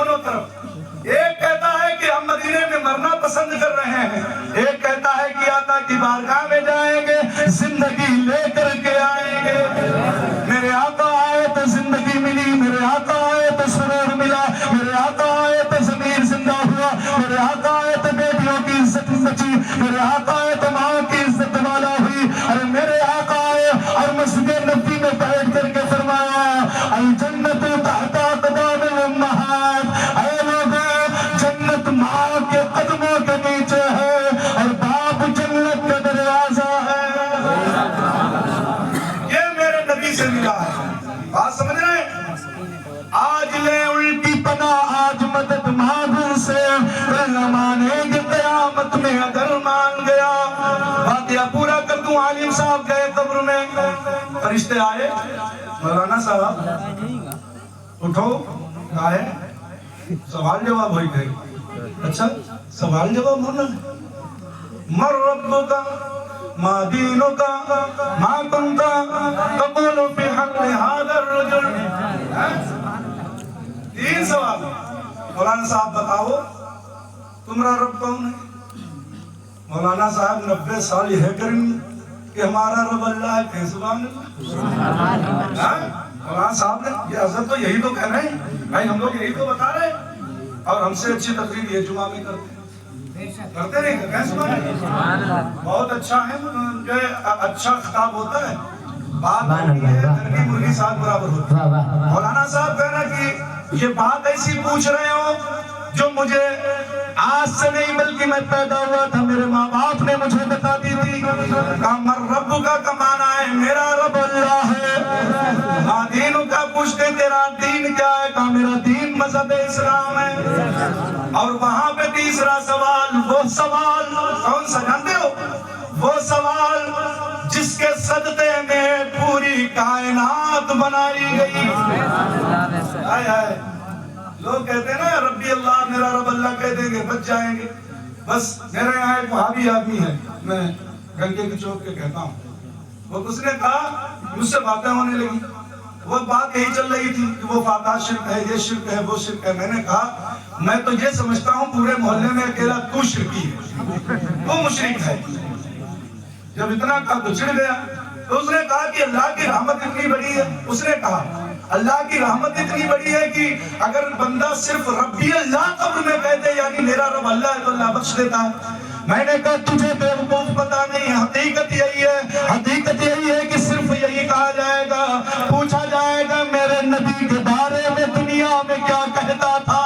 دونوں طرف. ایک کہتا ہے کہ ہم مدینے میں مرنا پسند کر رہے ہیں, ایک کہتا ہے کہ آقا کی بارگاہ میں جائیں گے, زندگی لے کر کے آئیں گے. میرے آقا آئے تو زندگی ملی, میرے آقا آئے تو سرور ملا, میرے آقا آئے تو ضمیر زندہ ہوا, میرے آقا آئے تو بیٹیوں کی عزت بچی, میرے آقا آئے تو ماں کی عزت والا ہوئی. ارے میرے آقا آئے اور مسجد نبوی میں بیٹھ کر کے فرمایا الجنت تحت اقدام الامہات, اے لوگوں جنت ماں کے قدموں کے نیچے ہے اور باپ جنت کا دروازہ ہے. یہ میرے نبی سے ملا ہے. بات سمجھ رہے ہیں؟ آج لے الٹی پناہ, آج مدد مانگ سے, کل مانیں گے قیامت میں اگر مان گیا. واقعہ پورا کر دوں. عالم صاحب گئے قبر میں, فرشتے آئے, مولانا صاحب اٹھو, کہا ہے سوال جواب ہوئی گئے. اچھا سوال جواب ہونا ہے. مر ربک ما دینک ما کنت تقول فی حق هذا الرجل. 3 سوال. مولانا صاحب بتاؤ تمہارا رب کون ہے؟ مولانا صاحب 90 سال یہ کریں کہ ہمارا رب اللہ ہے. کہ سبحان اللہ. مولانا صاحب نے یہ حضرت تو یہی تو کہہ رہے ہیں بھائی, ہم لوگ یہی تو بتا رہے ہیں, اور ہم سے اچھی تقریر یہ جمعہ میں کرتے نہیں کرتے. سبحان اللہ. بہت اچھا ہے, جو اچھا خطاب ہوتا ہے, بات ہوتی ہے گھر کی مرغی ساتھ برابر ہوتی ہے. مولانا صاحب کہہ رہے کہ یہ بات ایسی پوچھ رہے ہو جو مجھے آج سے نہیں بلکہ میں پیدا ہوا تھا میرے ماں باپ نے مجھے بتا دی تھی. کہا مر رب کا معنی ہے میرا رب اللہ ہے. ہاں دینوں کا پوچھتے تیرا دین کیا ہے؟ کہا میرا دین مذہب اسلام ہے. اور وہاں پہ تیسرا سوال, وہ سوال کون سا جانتے ہو؟ وہ سوال جس کے صدقے میں پوری کائنات بنائی گئی. آئے آئے لوگ کہتے ہیں نا ربی اللہ, میرا رب اللہ کہہ دیں گے بچ جائیں گے. بس میرے یہاں ایک وہابی آدمی ہے, میں گنگے کے چوک کے کہتا ہوں, وہ اس نے کہا مجھ سے باتیں ہونے لگی, وہ بات یہی چل رہی تھی کہ وہ فاتح شرک ہے, یہ شرک ہے, وہ شرک ہے. میں نے کہا میں تو یہ سمجھتا ہوں پورے محلے میں اکیلا تو شرکی ہے, وہ مشرک ہے. جب اتنا کہا تو چڑھ گیا. تو اس نے کہا کہ اللہ کی رحمت اتنی بڑی ہے. اس نے کہا اللہ کی رحمت اتنی بڑی ہے کہ اگر بندہ صرف ربی اللہ قبر میں کہہ دے یعنی میرا رب اللہ ہے تو اللہ بخش دیتا ہے. میں نے کہا تجھے بیوقوف پتا نہیں, حقیقت یہی ہے, حقیقت یہی ہے کہ صرف یہی کہا جائے گا, پوچھا جائے گا میرے نبی کے بارے میں دنیا میں کیا کہتا تھا.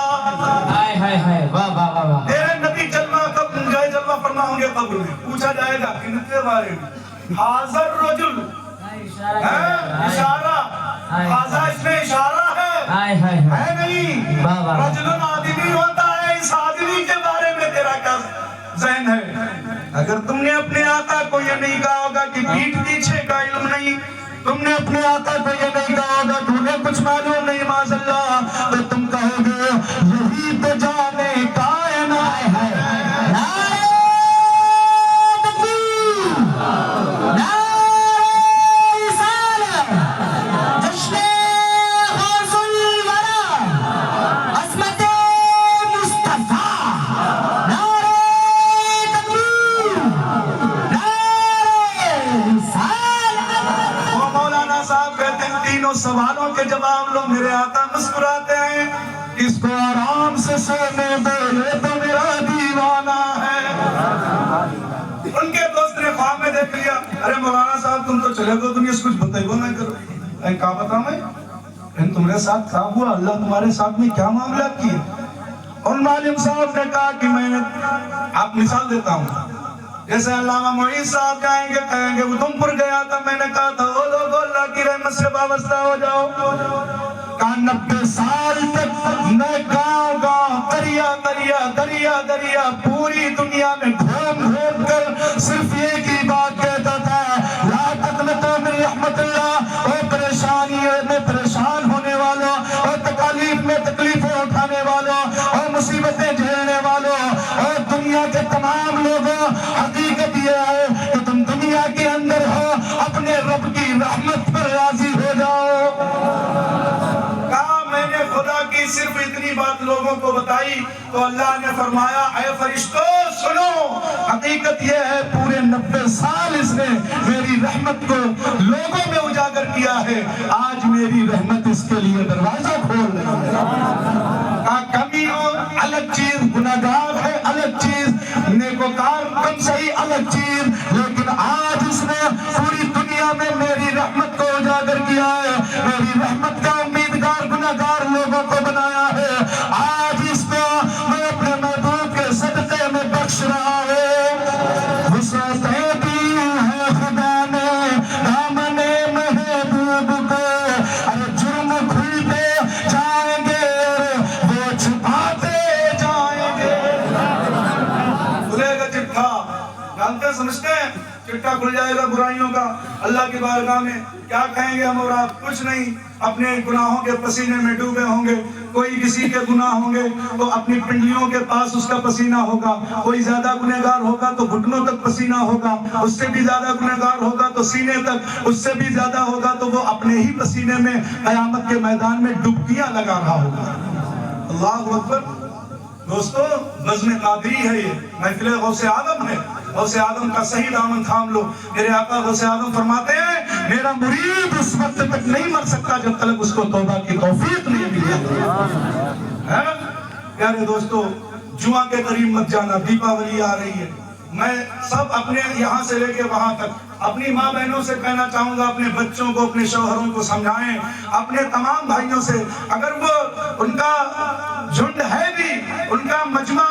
تیرے نبی جلوہ کب گئے, جلوہ فرما ہوں گے قبر میں, پوچھا جائے گا کن کے بارے میں. حاضر رجل اشارہ, حاضر اس میں اشارہ ہے نہیں, رجل آدمی ہوتا ہے. اس آدمی کے بارے میں تیرا کیا ذہن ہے؟ اگر تم نے اپنے آقا کو یہ نہیں کہا ہوگا کہ پیٹھ پیچھے کا علم نہیں, تم نے اپنے آقا کو یہ نہیں کہا ہوگا تمہیں کچھ معلوم نہیں معاذ اللہ, تو تم کہو گے یہی تو جانے کائنات ہے. سوالوں کے جواب لو. میرے آقا مسکراتے ہیں, اس کو آرام سے سونے دو, یہ تو میرا دیوانہ ہے. ان کے دوست نے خواب میں دیکھ لیا, ارے مولانا صاحب تم تو چلے گو, تم یہ کچھ بتائیے نہ کرو. کہا بتاؤں میں تمہارے ساتھ کیا ہوا, اللہ تمہارے ساتھ میں کیا معاملات کیے. اور معلم صاحب نے کہا کہ میں نے, آپ مثال دیتا ہوں, جیسے علامہ معین صاحب کہیں گے ادھمپور گیا تھا, میں نے کہا تھا وہ لوگوں اللہ کی رحمت سے وابستہ ہو جاؤ. کہا 90 سال تک میں گاؤں گاؤں دریا پوری دنیا میں گھوم گھوم کر صرف ایک ہی بات کہتا تھا, لا تقنطوا من رحمت اللہ. اور پریشانی میں پریشان ہونے والوں, اور تکالیف میں تکلیفیں اٹھانے والوں, اور مصیبتیں جھیلنے والوں, اور دنیا کے تمام لوگوں, حقیقت یہ ہے کہ تم دنیا کے اندر ہو, اپنے رب کی رحمت پر راضی ہو جاؤ. کہا میں نے خدا کی صرف اتنی بات لوگوں کو بتائی تو اللہ نے فرمایا اے فرشتوں سنو، حقیقت یہ ہے پورے 90 سال اس نے میری رحمت کو لوگوں میں اجاگر کیا ہے، آج میری رحمت اس کے لیے دروازہ کھول رہی ہے۔ کمی ہو الگ چیز، گناہگار ہے الگ چیز، نیکوکار کم صحیح الگ چیز، لیکن آج اس نے پوری دنیا میں میری رحمت کو اجاگر کیا ہے، میری رحمت کا امیدگار گناہگار لوگوں کو بنایا ہے۔ آج اس کو میں اپنے محبوب کے صدقے میں بخش رہا ہوں۔ وسعتیں دی ہے خدا نے دامن محبوب کو، ارے جرم کھلتے جائیں گے وہ چھپاتے جائیں گے۔ کھلے گا چٹھا، جانتے سمجھتے ہیں چٹھا کھل جائے گا برائیوں کا، اللہ کی بارگاہ میں کیا کہیں گے ہم اور آپ؟ کچھ نہیں، اپنے گناہوں کے پسینے میں ڈوبے ہوں گے۔ کوئی کسی کے گناہ ہوں گے تو اپنی پنڈلیوں کے پاس اس کا پسینہ ہوگا، کوئی زیادہ گنہگار ہوگا تو گھٹنوں تک پسینہ ہوگا، اس سے بھی زیادہ گنہگار ہوگا تو سینے تک، اس سے بھی زیادہ ہوگا تو وہ اپنے ہی پسینے میں قیامت کے میدان میں ڈبکیاں لگا رہا ہوگا۔ اللہ اکبر۔ دوستو بزم قادری ہے، یہ محفل غوث اعظم ہے، غوث اعظم کا صحیح دامن تھام لو۔ میرے آقا غوث اعظم فرماتے ہیں میرا مرید اس وقت تک نہیں مر سکتا جب تک اس کو توبہ کی توفیق نہیں ملی۔ پیارے دوستو جمعہ کے قریب مت جانا، دیپاولی آ رہی ہے۔ میں سب اپنے یہاں سے لے کے وہاں تک اپنی ماں بہنوں سے کہنا چاہوں گا، اپنے بچوں کو اپنے شوہروں کو سمجھائیں، اپنے تمام بھائیوں سے، اگر وہ ان کا جھنڈ ہے بھی، ان کا مجمع